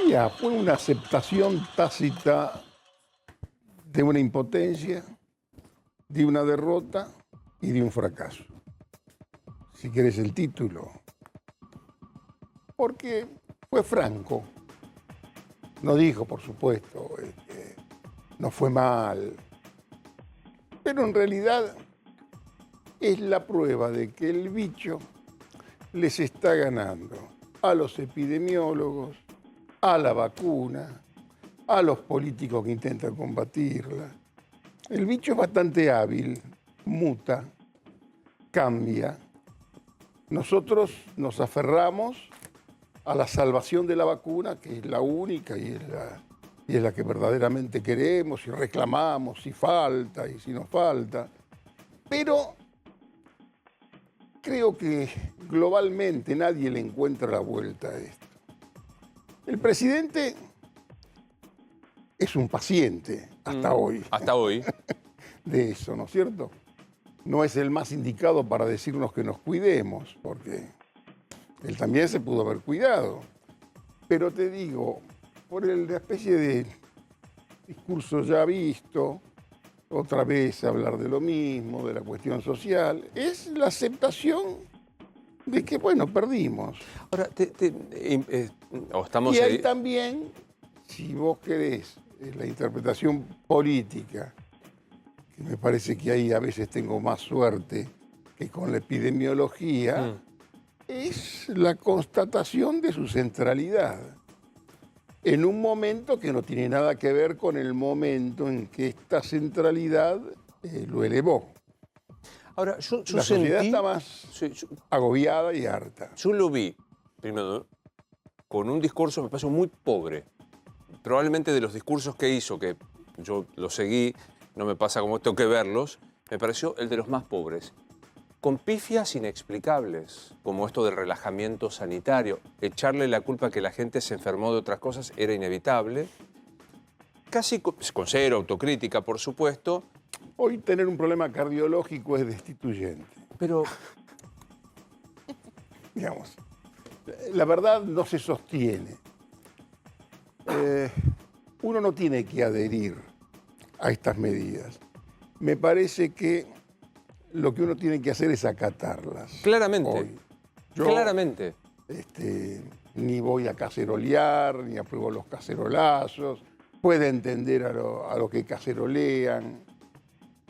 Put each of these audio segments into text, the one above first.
Mira, fue una aceptación tácita de una impotencia, de una derrota y de un fracaso. Si querés el título. Porque fue franco. No dijo, por supuesto, no fue mal. Pero en realidad es la prueba de que el bicho les está ganando a los epidemiólogos, a la vacuna, a los políticos que intentan combatirla. El bicho es bastante hábil, muta, cambia. Nosotros nos aferramos a la salvación de la vacuna, que es la única y es la que verdaderamente queremos y reclamamos si falta y si no falta. Pero creo que globalmente nadie le encuentra la vuelta a esto. El presidente es un paciente hasta hoy. Hasta hoy. De eso, ¿no es cierto? No es el más indicado para decirnos que nos cuidemos, porque él también se pudo haber cuidado. Pero te digo, por la especie de discurso ya visto, otra vez hablar de lo mismo, de la cuestión social, es la aceptación de que, bueno, perdimos. Ahora, estamos Y hay ahí. también, si vos querés, la interpretación política, que me parece que ahí a veces tengo más suerte que con la epidemiología, es la constatación de su centralidad. En un momento que no tiene nada que ver con el momento en que esta centralidad lo elevó. Ahora, yo La sociedad sentí, está más agobiada y harta. yo lo vi, primero, con un discurso, me pareció muy pobre. Probablemente de los discursos que hizo, que yo lo seguí, no me pasa como tengo que verlos, me pareció el de los más pobres. Con pifias inexplicables, como esto del relajamiento sanitario. Echarle la culpa a que la gente se enfermó de otras cosas era inevitable. Casi con cero autocrítica, por supuesto. Hoy tener un problema cardiológico es destituyente. Pero, Digamos, la verdad no se sostiene. Uno no tiene que adherir a estas medidas. Me parece que lo que uno tiene que hacer es acatarlas. claramente, Hoy. Yo, claramente. Ni voy a cacerolear, ni apruebo los cacerolazos. Puede entender a lo que cacerolean.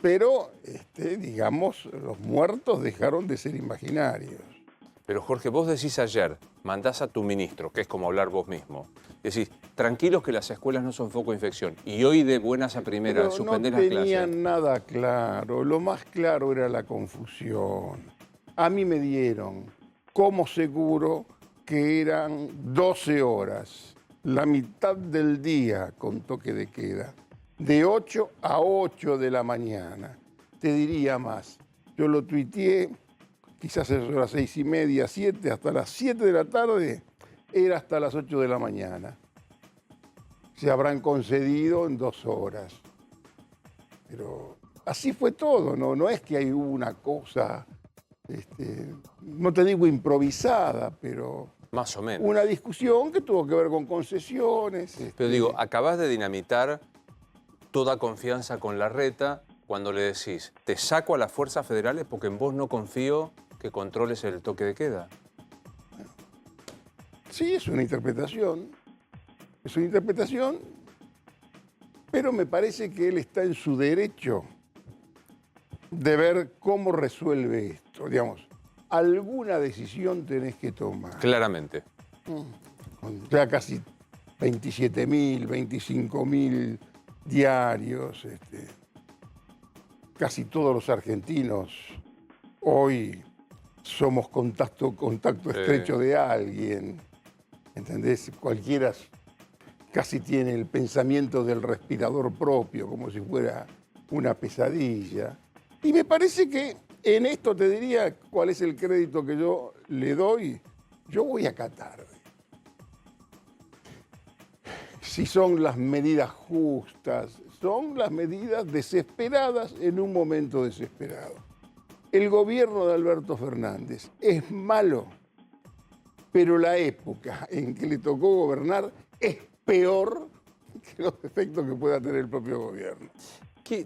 Pero, digamos, los muertos dejaron de ser imaginarios. Pero Jorge, vos decís ayer, mandás a tu ministro, que es como hablar vos mismo, decís, tranquilos que las escuelas no son foco de infección, y hoy de buenas a primeras Pero suspendés no las clases. tenían nada claro, lo más claro era la confusión. A mí me dieron como seguro que eran 12 horas, la mitad del día con toque de queda, de 8 a 8 de la mañana. Te diría más, yo lo tuiteé, quizás a las 6:30, 7, hasta las 7 de la tarde, era hasta las 8 de la mañana. Se habrán concedido en 2 horas. Pero así fue todo, no es que hay una cosa, no te digo improvisada, pero Más o menos. una discusión que tuvo que ver con concesiones. Pero digo, acabás de dinamitar toda confianza con Larreta cuando le decís, te saco a las fuerzas federales porque en vos no confío que controles el toque de queda. Sí, es una interpretación, pero me parece que él está en su derecho de ver cómo resuelve esto. Digamos, alguna decisión tenés que tomar. Claramente. Ya casi 27.000, 25.000 diarios. Casi todos los argentinos hoy somos contacto estrecho de alguien. ¿Entendés? Cualquiera casi tiene el pensamiento del respirador propio, como si fuera una pesadilla. Y me parece que en esto te diría cuál es el crédito que yo le doy. Yo voy a acatar. Si son las medidas justas, son las medidas desesperadas en un momento desesperado. El gobierno de Alberto Fernández es malo pero la época en que le tocó gobernar es peor que los efectos que pueda tener el propio gobierno.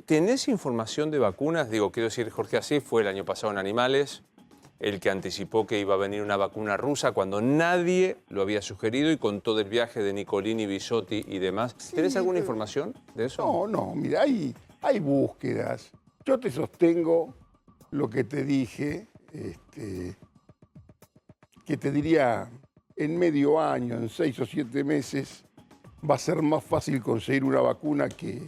¿Tenés información de vacunas? Digo, quiero decir, Jorge Asís fue el año pasado en Animales, el que anticipó que iba a venir una vacuna rusa cuando nadie lo había sugerido y con todo el viaje de Nicolini, Bisotti y demás. Sí, ¿Tenés alguna información de eso? No, mira, hay búsquedas. Yo te sostengo lo que te dije, que te diría en medio año, en 6 o 7 meses, va a ser más fácil conseguir una vacuna que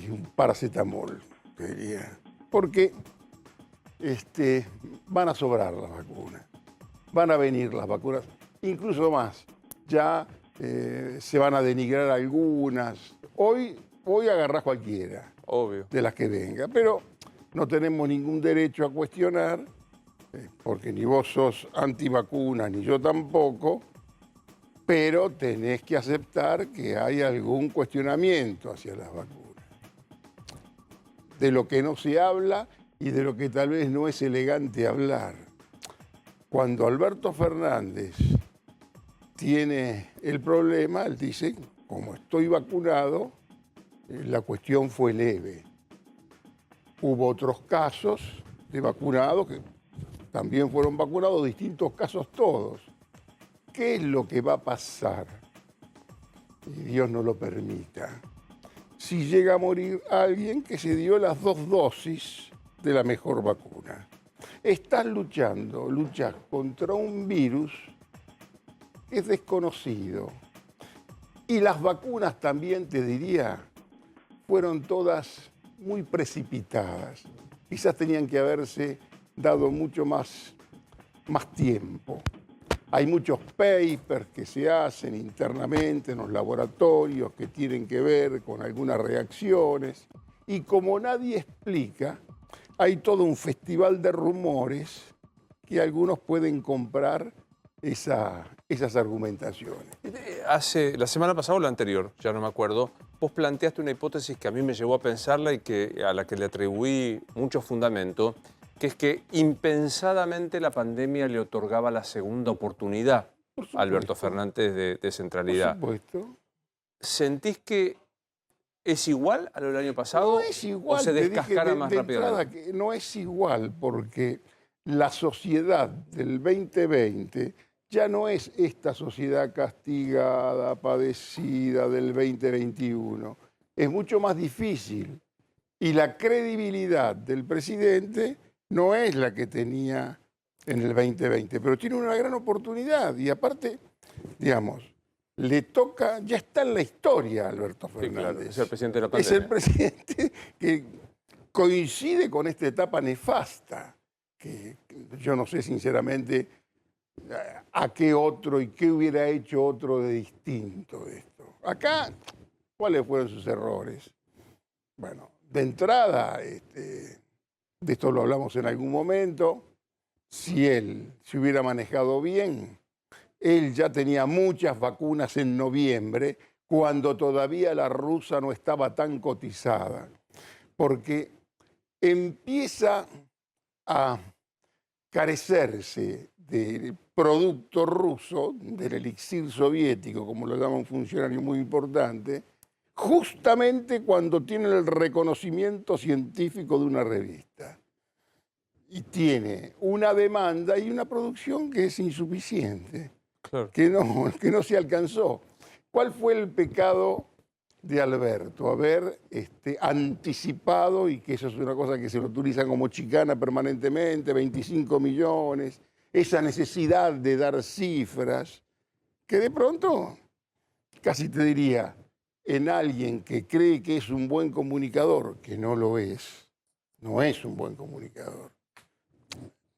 un paracetamol, te diría. Porque van a sobrar las vacunas, van a venir las vacunas, incluso más. Ya se van a denigrar algunas. Hoy agarrás cualquiera. Obvio. De las que venga, pero no tenemos ningún derecho a cuestionar, porque ni vos sos antivacunas, ni yo tampoco, pero tenés que aceptar que hay algún cuestionamiento hacia las vacunas. De lo que no se habla y de lo que tal vez no es elegante hablar. Cuando Alberto Fernández tiene el problema, él dice, como estoy vacunado, la cuestión fue leve. Hubo otros casos de vacunados que también fueron vacunados, distintos casos todos. ¿Qué es lo que va a pasar? Y Dios no lo permita. Si llega a morir alguien que se dio las 2 dosis de la mejor vacuna. Estás luchas contra un virus que es desconocido. Y las vacunas también, te diría, fueron todas muy precipitadas. Quizás tenían que haberse dado mucho más tiempo. Hay muchos papers que se hacen internamente en los laboratorios que tienen que ver con algunas reacciones. Y como nadie explica, hay todo un festival de rumores que algunos pueden comprar esas argumentaciones. La semana pasada o la anterior, ya no me acuerdo, vos planteaste una hipótesis que a mí me llevó a pensarla y a la que le atribuí mucho fundamento, que es que impensadamente la pandemia le otorgaba la segunda oportunidad a Alberto Fernández de centralidad. Por supuesto. ¿Sentís que es igual a lo del año pasado? No es igual, ¿O se descascara más rápidamente? Que no es igual, porque la sociedad del 2020 ya no es esta sociedad castigada, padecida del 2021. Es mucho más difícil. Y la credibilidad del presidente no es la que tenía en el 2020, pero tiene una gran oportunidad. Y aparte, digamos, le toca, ya está en la historia Alberto Fernández. Sí, claro, es el presidente de la pandemia. Es el presidente que coincide con esta etapa nefasta, que yo no sé sinceramente a qué otro y qué hubiera hecho otro de distinto de esto. Acá, ¿cuáles fueron sus errores? Bueno, de entrada, de esto lo hablamos en algún momento, si él se hubiera manejado bien, él ya tenía muchas vacunas en noviembre, cuando todavía la rusa no estaba tan cotizada, porque empieza a carecerse del producto ruso, del elixir soviético, como lo llama un funcionario muy importante, justamente cuando tiene el reconocimiento científico de una revista. Y tiene una demanda y una producción que es insuficiente, claro, que no se alcanzó. ¿Cuál fue el pecado de Alberto? Haber anticipado, y que eso es una cosa que se lo utiliza como chicana permanentemente, 25 millones, esa necesidad de dar cifras, que de pronto, casi te diría, en alguien que cree que es un buen comunicador, que no lo es, no es un buen comunicador.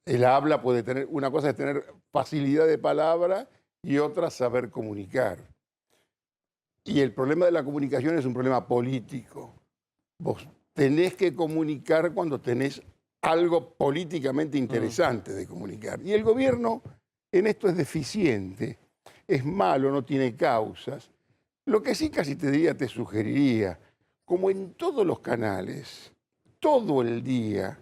El habla puede tener, una cosa es tener facilidad de palabra y otra saber comunicar. Y el problema de la comunicación es un problema político. Vos tenés que comunicar cuando tenés algo políticamente interesante de comunicar. Y el gobierno en esto es deficiente, es malo, no tiene causas. Lo que sí casi te diría, te sugeriría, como en todos los canales, todo el día,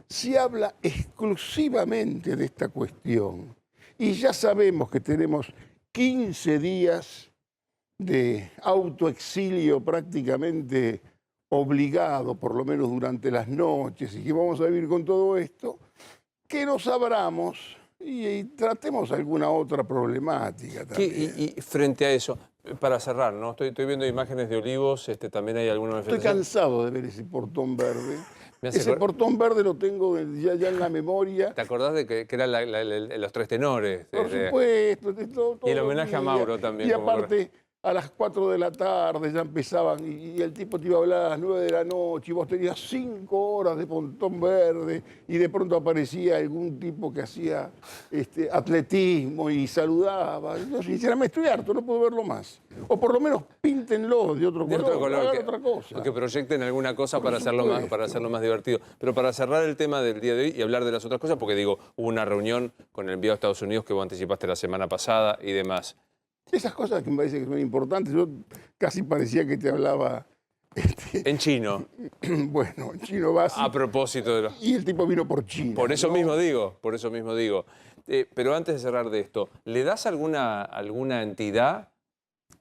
se habla exclusivamente de esta cuestión. Y ya sabemos que tenemos 15 días de autoexilio prácticamente obligado, por lo menos durante las noches, y que vamos a vivir con todo esto, que nos abramos y tratemos alguna otra problemática también. Y frente a eso, para cerrar, ¿no? Estoy viendo imágenes de Olivos, también hay alguna Estoy manifestación. cansado de ver ese portón verde. Me hace Ese portón verde lo tengo ya en la memoria. ¿Te acordás de que eran los tres tenores? Por supuesto. Todo Y el homenaje a Mauro también. Y aparte, a las 4 de la tarde ya empezaban, y el tipo te iba a hablar a las 9 de la noche, y vos tenías 5 horas de portón verde, y de pronto aparecía algún tipo que hacía atletismo y saludaba. Yo sinceramente estoy harto, no puedo verlo más. O por lo menos píntenlo de otro color, hagan otra cosa. Que proyecten alguna cosa para hacerlo más divertido. Pero para cerrar el tema del día de hoy y hablar de las otras cosas, porque digo, hubo una reunión con el enviado a Estados Unidos que vos anticipaste la semana pasada y demás. Esas cosas que me parece que son importantes. Yo casi parecía que te hablaba... En chino. Bueno, en chino básico. A propósito de lo... Y el tipo vino por China. Por eso mismo digo. Pero antes de cerrar de esto, ¿le das alguna entidad?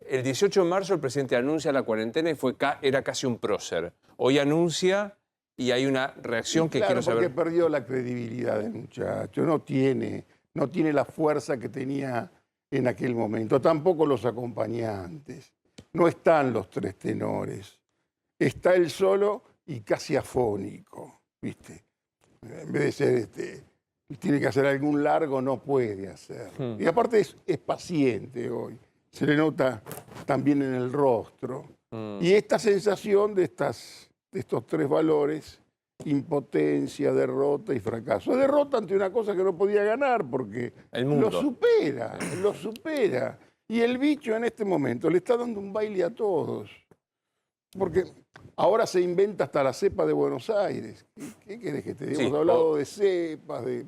El 18 de marzo el presidente anuncia la cuarentena y era casi un prócer. Hoy anuncia y hay una reacción que quiero saber. Porque perdió la credibilidad del muchacho. No tiene la fuerza que tenía en aquel momento. Tampoco los acompañantes. No están los tres tenores. Está él solo y casi afónico, ¿viste? En vez de ser tiene que hacer algún largo, no puede hacer. Y aparte es paciente hoy. Se le nota también en el rostro. Y esta sensación de estos tres valores, impotencia, derrota y fracaso. Derrota ante una cosa que no podía ganar porque lo supera. Y el bicho en este momento le está dando un baile a todos. Porque ahora se inventa hasta la cepa de Buenos Aires. ¿Qué querés que te diga? Hemos hablado de cepas, de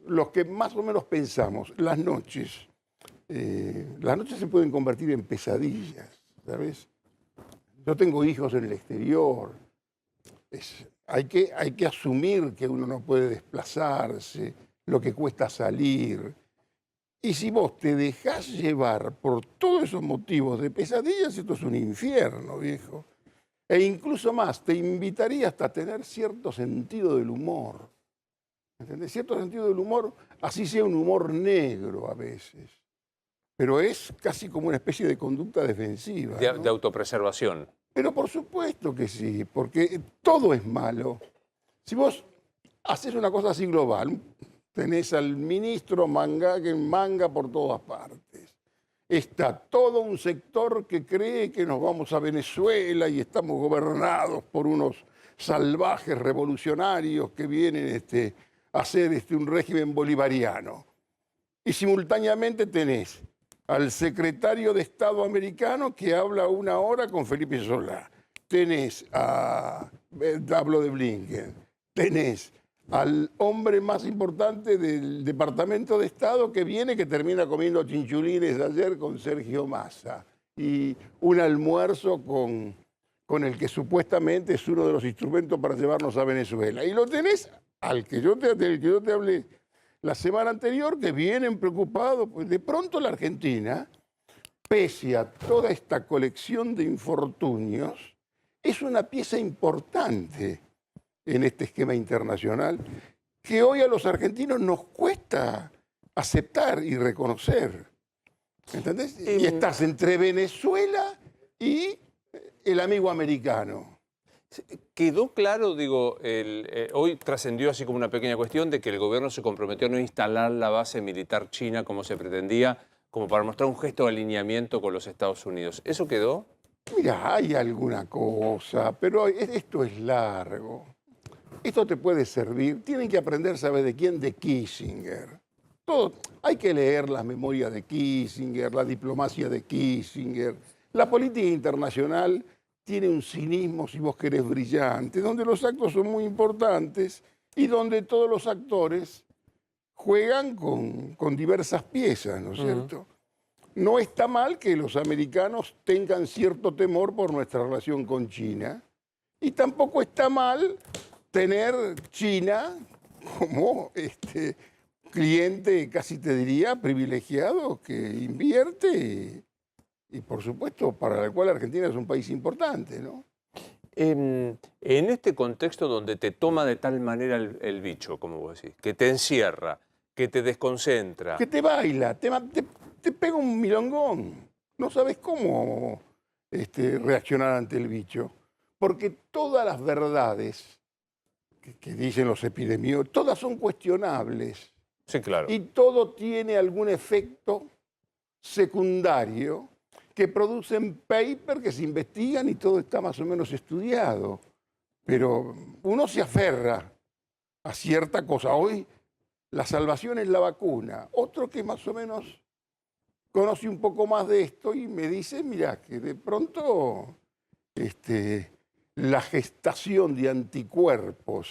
los que más o menos pensamos. Las noches se pueden convertir en pesadillas, ¿sabes? Yo tengo hijos en el exterior. Hay que asumir que uno no puede desplazarse, lo que cuesta salir. Y si vos te dejás llevar por todos esos motivos de pesadillas, esto es un infierno, viejo. E incluso más, te invitaría hasta a tener cierto sentido del humor. ¿Entendés? Cierto sentido del humor, así sea un humor negro a veces. Pero es casi como una especie de conducta defensiva. De autopreservación. Pero por supuesto que sí, porque todo es malo. Si vos haces una cosa así global, tenés al ministro que manga por todas partes. Está todo un sector que cree que nos vamos a Venezuela y estamos gobernados por unos salvajes revolucionarios que vienen a hacer un régimen bolivariano. Y simultáneamente tenés al secretario de Estado americano que habla 1 hora con Felipe Solá. Tenés hablo de Blinken. Tenés al hombre más importante del Departamento de Estado que termina comiendo chinchulines ayer con Sergio Massa. Y un almuerzo con el que supuestamente es uno de los instrumentos para llevarnos a Venezuela. Y lo tenés del que yo te hablé la semana anterior, que vienen preocupados, pues de pronto la Argentina, pese a toda esta colección de infortunios, es una pieza importante en este esquema internacional que hoy a los argentinos nos cuesta aceptar y reconocer. ¿Entendés? Y estás entre Venezuela y el amigo americano. Quedó claro, digo, hoy trascendió así como una pequeña cuestión de que el gobierno se comprometió a no instalar la base militar china como se pretendía, como para mostrar un gesto de alineamiento con los Estados Unidos. ¿Eso quedó? Mira, hay alguna cosa, pero esto es largo. Esto te puede servir. Tienen que aprender, ¿sabes de quién? De Kissinger. Hay que leer las memorias de Kissinger, la diplomacia de Kissinger. La política internacional tiene un cinismo, si vos querés, brillante, donde los actos son muy importantes y donde todos los actores juegan con diversas piezas, ¿no es cierto? No está mal que los americanos tengan cierto temor por nuestra relación con China y tampoco está mal tener China como cliente, casi te diría, privilegiado, que invierte y por supuesto, para el cual Argentina es un país importante, ¿no? En este contexto donde te toma de tal manera el bicho, como vos decís, que te encierra, que te desconcentra. Que te baila, te pega un milongón. No sabes cómo reaccionar ante el bicho. Porque todas las verdades que dicen los epidemiólogos, todas son cuestionables. Sí, claro. Y todo tiene algún efecto secundario que producen papers que se investigan y todo está más o menos estudiado. Pero uno se aferra a cierta cosa. Hoy la salvación es la vacuna. Otro que más o menos conoce un poco más de esto y me dice, mira, que de pronto la gestación de anticuerpos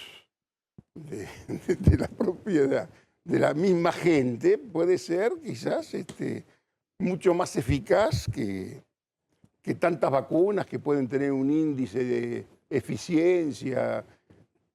de la propiedad de la misma gente puede ser quizás mucho más eficaz que tantas vacunas que pueden tener un índice de eficiencia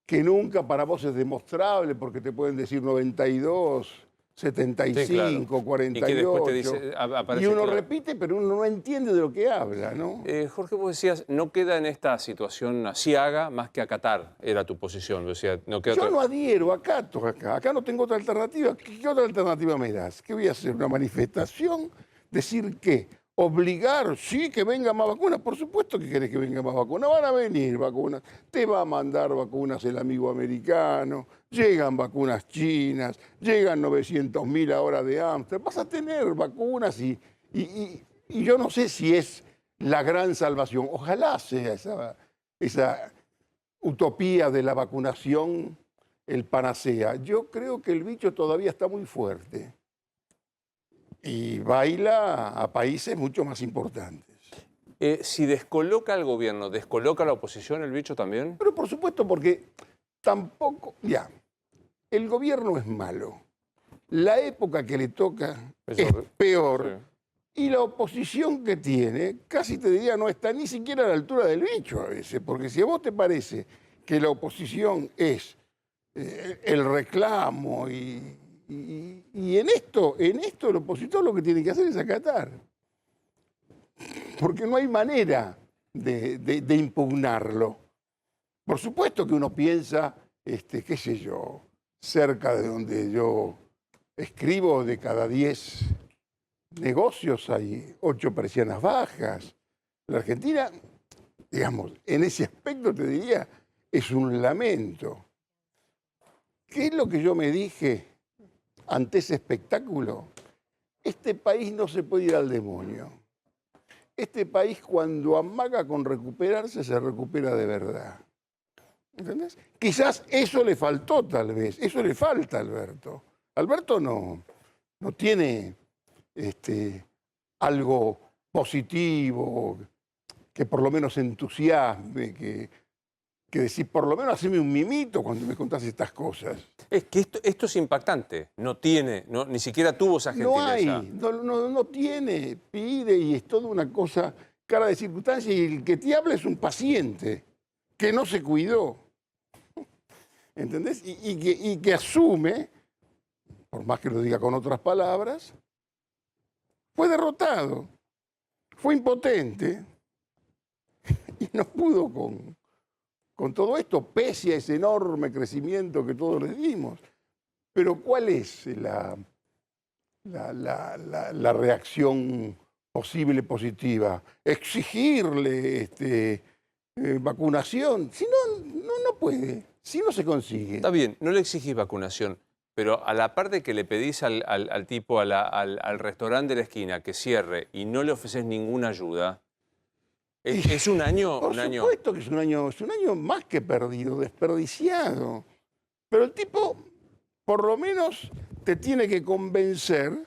que nunca para vos es demostrable porque te pueden decir 92, 75, Sí, claro. 48. Y que después te dice, aparece, Y uno claro. repite, pero uno no entiende de lo que habla, ¿no? Jorge, vos decías, no queda en esta situación aciaga más que acatar, era tu posición. O sea, no queda Yo otra... no adhiero, acá no tengo otra alternativa. ¿Qué otra alternativa me das? ¿Qué voy a hacer? ¿Una manifestación? ¿Decir qué? ¿Obligar? Sí, que venga más vacunas. Por supuesto que querés que venga más vacunas. Van a venir vacunas. Te va a mandar vacunas el amigo americano. Llegan vacunas chinas. Llegan 900.000 ahora de Amsterdam. Vas a tener vacunas y yo no sé si es la gran salvación. Ojalá sea esa utopía de la vacunación el panacea. Yo creo que el bicho todavía está muy fuerte y baila a países mucho más importantes. Si descoloca al gobierno, ¿descoloca a la oposición el bicho también? Pero por supuesto porque tampoco, ya, el gobierno es malo. La época que le toca es peor. Sí. Y la oposición que tiene, casi te diría, no está ni siquiera a la altura del bicho a veces, porque si a vos te parece que la oposición es el reclamo y en esto el opositor lo que tiene que hacer es acatar. Porque no hay manera de impugnarlo. Por supuesto que uno piensa, qué sé yo, cerca de donde yo escribo, de cada 10 negocios hay 8 persianas bajas. La Argentina, digamos, en ese aspecto te diría, es un lamento. ¿Qué es lo que yo me dije ante ese espectáculo? Este país no se puede ir al demonio. Este país cuando amaga con recuperarse, se recupera de verdad. ¿Entendés? Quizás eso le faltó tal vez, eso le falta a Alberto. Alberto no tiene algo positivo, que por lo menos entusiasme, que decir, por lo menos haceme un mimito cuando me contás estas cosas. Es que esto es impactante, ni siquiera tuvo esa gentileza. No tiene, pide y es toda una cosa, cara de circunstancia, y el que te habla es un paciente que no se cuidó, ¿entendés? Y que asume, por más que lo diga con otras palabras, fue derrotado, fue impotente y no pudo con todo esto, pese a ese enorme crecimiento que todos le dimos. Pero ¿cuál es la reacción posible positiva? Exigirle vacunación. Si no puede, si no se consigue. Está bien, no le exigís vacunación, pero a la par de que le pedís al tipo, al restaurante de la esquina que cierre y no le ofreces ninguna ayuda, es un año... Por supuesto que es un año más que perdido, desperdiciado. Pero el tipo, por lo menos, te tiene que convencer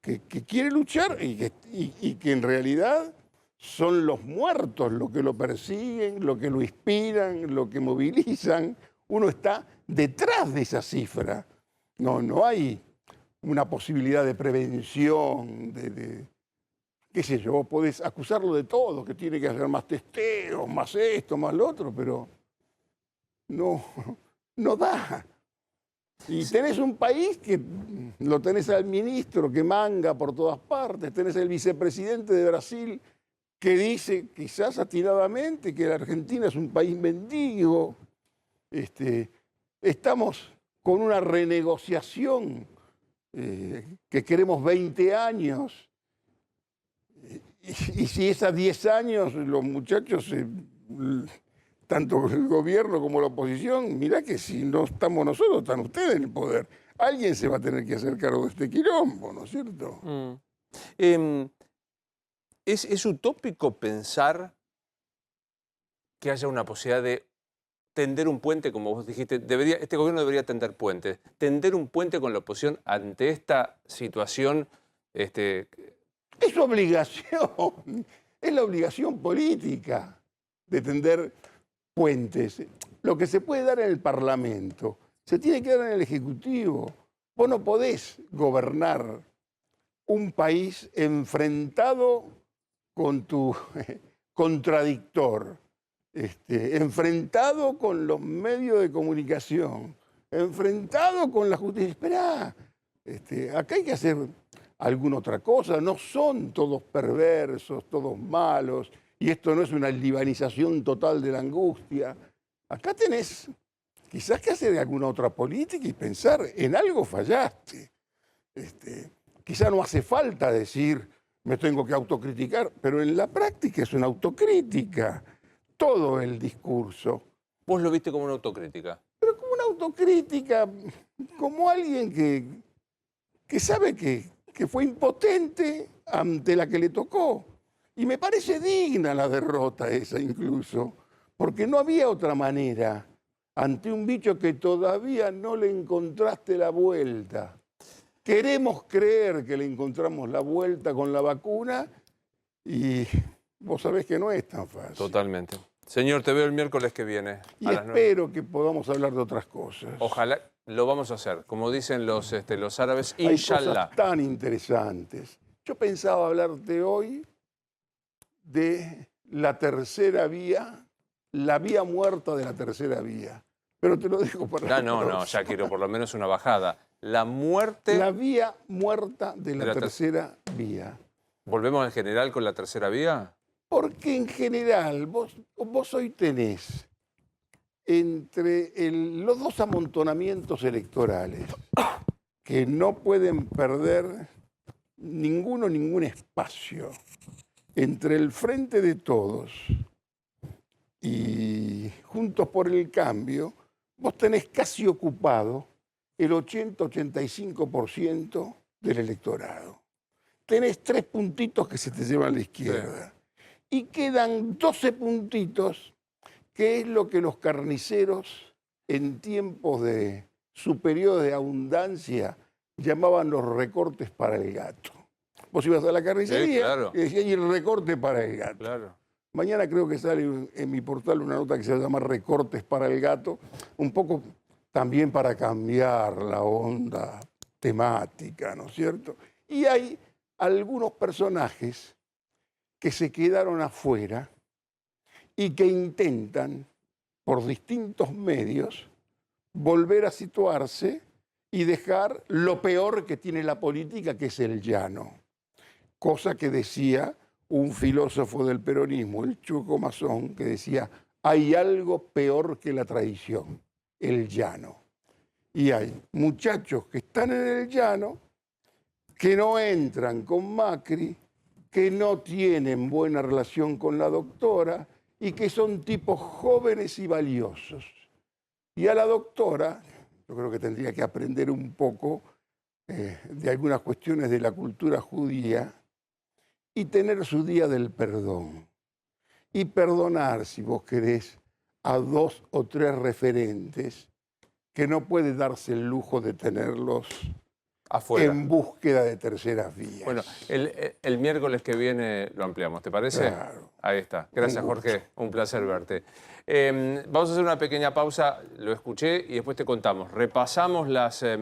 que quiere luchar y que en realidad son los muertos los que lo persiguen, lo que lo inspiran, lo que movilizan. Uno está detrás de esa cifra. No hay una posibilidad de prevención, qué sé yo, podés acusarlo de todo, que tiene que hacer más testeos, más esto, más lo otro, pero no da. Y tenés un país que lo tenés al ministro que manga por todas partes, tenés el vicepresidente de Brasil que dice, quizás atiradamente, que la Argentina es un país mendigo. Estamos con una renegociación que queremos 20 años. Y si es a 10 años, los muchachos, tanto el gobierno como la oposición, mirá que si no estamos nosotros, están ustedes en el poder. Alguien se va a tener que hacer cargo de este quilombo, ¿no es cierto? ¿Es utópico pensar que haya una posibilidad de tender un puente, como vos dijiste? Este gobierno debería tender puentes. Tender un puente con la oposición ante esta situación. Es obligación, es la obligación política de tender puentes. Lo que se puede dar en el Parlamento, se tiene que dar en el Ejecutivo. Vos no podés gobernar un país enfrentado con tu contradictor, enfrentado con los medios de comunicación, enfrentado con la justicia. Esperá, acá hay que hacer alguna otra cosa, no son todos perversos, todos malos, y esto no es una libanización total de la angustia. Acá tenés quizás que hacer alguna otra política y pensar, en algo fallaste. Quizá no hace falta decir, me tengo que autocriticar, pero en la práctica es una autocrítica, todo el discurso. ¿Vos lo viste como una autocrítica? Pero como una autocrítica, como alguien que sabe que fue impotente ante la que le tocó. Y me parece digna la derrota esa incluso, porque no había otra manera ante un bicho que todavía no le encontraste la vuelta. Queremos creer que le encontramos la vuelta con la vacuna y vos sabés que no es tan fácil. Totalmente. Señor, te veo el miércoles que viene. Y espero que podamos hablar de otras cosas. Ojalá lo vamos a hacer. Como dicen los árabes, Hay inshallah. cosas tan interesantes. Yo pensaba hablarte hoy de la tercera vía, la vía muerta de la tercera vía. Pero te lo dejo para No, ya quiero por lo menos una bajada. La muerte... La vía muerta de la tercera vía. ¿Volvemos en general con la tercera vía? Porque en general vos hoy tenés entre los dos amontonamientos electorales que no pueden perder ningún espacio entre el Frente de Todos y Juntos por el Cambio, vos tenés casi ocupado el 80-85% del electorado. Tenés 3 puntitos que se te llevan a la izquierda. Sí. Y quedan 12 puntitos, que es lo que los carniceros en tiempos de su periodo de abundancia llamaban los recortes para el gato. Vos ibas a la carnicería, sí, claro, y decían, y el recorte para el gato. Claro. Mañana creo que sale en mi portal una nota que se llama Recortes para el gato, un poco también para cambiar la onda temática, ¿no es cierto? Y hay algunos personajes que se quedaron afuera y que intentan, por distintos medios, volver a situarse y dejar lo peor que tiene la política, que es el llano. Cosa que decía un filósofo del peronismo, el Chuco Mazón, que decía, hay algo peor que la traición, el llano. Y hay muchachos que están en el llano, que no entran con Macri, que no tienen buena relación con la doctora y que son tipos jóvenes y valiosos. Y a la doctora, yo creo que tendría que aprender un poco de algunas cuestiones de la cultura judía y tener su día del perdón. Y perdonar, si vos querés, a 2 o 3 referentes que no puede darse el lujo de tenerlos afuera, en búsqueda de terceras vías. Bueno, el miércoles que viene lo ampliamos, ¿te parece? Claro. Ahí está. Gracias, Jorge. Un placer verte. Vamos a hacer una pequeña pausa, lo escuché y después te contamos. Repasamos las medidas.